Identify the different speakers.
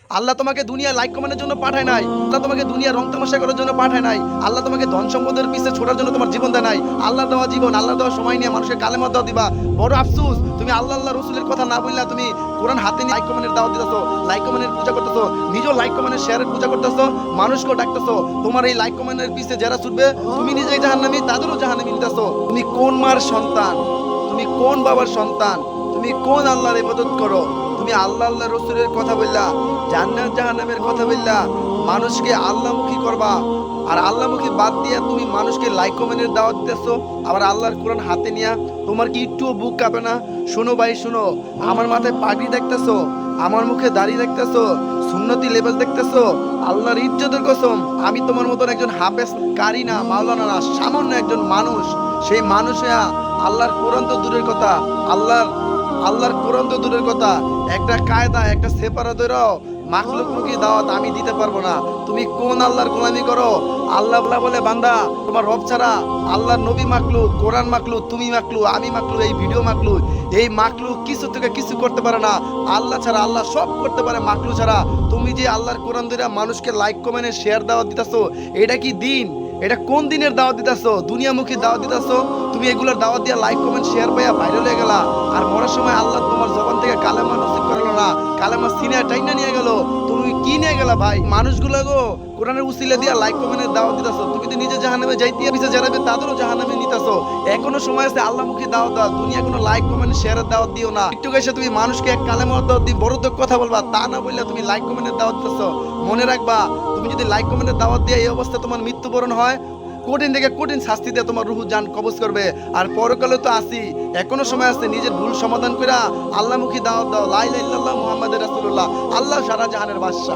Speaker 1: আল্লাহ তোমাকে দুনিয়ায় লাইক কমেন্টের জন্য পাঠায় নাই। আল্লাহ তোমাকে দুনিয়া রং তামাশা করার জন্য পাঠায় নাই। আল্লাহ তোমাকে ধন সম্পদের পিছে ছোটার জন্য তোমার জীবন দেয় নাই। আল্লাহ দেওয়া জীবন, আল্লাহ দেওয়া সময় নিয়ে মানুষের কালেমা দাওয়া দিবা। বড় আফসোস, তুমি আল্লাহ রসুলের কথা না বললা, তুমি কোরআন হাতে নিয়ে লাইক কমেন্টের দাওয়াত দিতেছো, লাইক কমেন্টের পূজা করতেছো, নিজেও লাইক কমেন্টের শেয়ারের পূজা করতেছো, মানুষকেও ডাকতেছো। তোমার এই লাইক কমেন্টের পিছে যারা ছুটবে, তুমি নিজেই জাহান্নামী, তাদেরও জাহান্নামী নিতেছো। তুমি কোন মার সন্তান? তুমি কোন বাবার সন্তান? তুমি কোন আল্লাহর ইবাদত করো? তুমি আল্লাহ রসুলের কথা বললা, জান্নাত জাহান্নামের কথা বললা, মানুষকে আল্লাহমুখী করবা। আর আল্লাহমুখী বাদ দিয়া তুমি মানুষকে লাইক কমেন্টের দাওয়াত দিতেছো, আবার আল্লাহর কোরআন হাতে নিয়া। তোমার কি একটুও বুক কাঁপে না? শোনো ভাই শোনো, আমার মাথায় পাগড়ি দেখতেছো, আমার মুখে দাড়ি দেখতেছো, সুন্নতি লেবাস দেখতেছো, আল্লাহর ইজ্জতের কসম আমি তোমার মতন একজন হাফেজ কারি না, মাওলানা না, সামান্য একজন মানুষ। সেই মানুষে আল্লাহর কোরআন তো দূরের কথা, আল্লাহর কোরআন তো দূরের কথা, একটা কায়দা, একটা সেপারা ধরো মাখলুক মুখী দাওয়াত আমি দিতে পারবো না। তুমি কোন আল্লাহর গোলামি করো? আল্লাহ বলে, বান্দা তোমার রব ছাড়া আল্লাহর নবী মাকলু, কোরআন মাকলু, তুমি মাকলু, আমি মাকলু, এই ভিডিও মাকলু, এই মাকলু কিছু থেকে কিছু করতে পারে না। আল্লাহ ছাড়া আল্লাহ সব করতে পারে মাকলু ছাড়া। তুমি যে আল্লাহর কোরআন ধরে মানুষকে লাইক কমেন্টে শেয়ার দাওয়াত দিতেছো, এটা কি দিন? এটা কোন দিনের দাওয়াত দিতেছো? দুনিয়ামুখী দাওয়াত দিতেছো। তুমি এগুলোর দাওয়াত দিয়ে লাইক কমেন্ট শেয়ার পাইয়া ভাইরাল হয়ে গেলা, আর মরার সময় আল্লাহ তোমার জবান থেকে কালেমা নসিব করলো না, কালেমা সিনে টাইনা নিয়ে গেল। তুমি কি নিয়ে গেলা ভাই? মানুষগুলো গো কোরআনের উসিলা দিয়া লাইক কমেন্টের দাওয়াত দিতেছো, তুমি তো নিজে জাহান্নামে যাইতে পিছে যারাবে তাদেরও জাহান্নামে নিতেছো। এখনো সময় আছে আল্লাহমুখী দাওয়াত দাও, দুনিয়া কোনো লাইক কমেন্ট শেয়ারের দাওয়াত দিও না। একটু এসে তুমি মানুষকে এক কালেমার দাওয়াত দিয়ে বড় তো কথা বলবা, তা না বললে তুমি লাইক কমেন্টের দাওয়াত দিতেছো। মনে রাখবা, তুমি যদি লাইক কমেন্টের দাওয়াত দিয়ে এই অবস্থা তোমার মৃত্যুবরণ হয়, কঠিন থেকে কঠিন শাস্তি দিয়ে তোমার রুহু জান কবজ করবে। আর পরকালে তো আসি, এখনো সময় আছে, নিজের ভুল সমাধান করে আল্লাহমুখী দাওয়াত দাও, লা ইলাহা ইল্লাল্লাহ মুহাম্মাদুর রাসূলুল্লাহ, আল্লাহ সারা জাহানের বাদশা।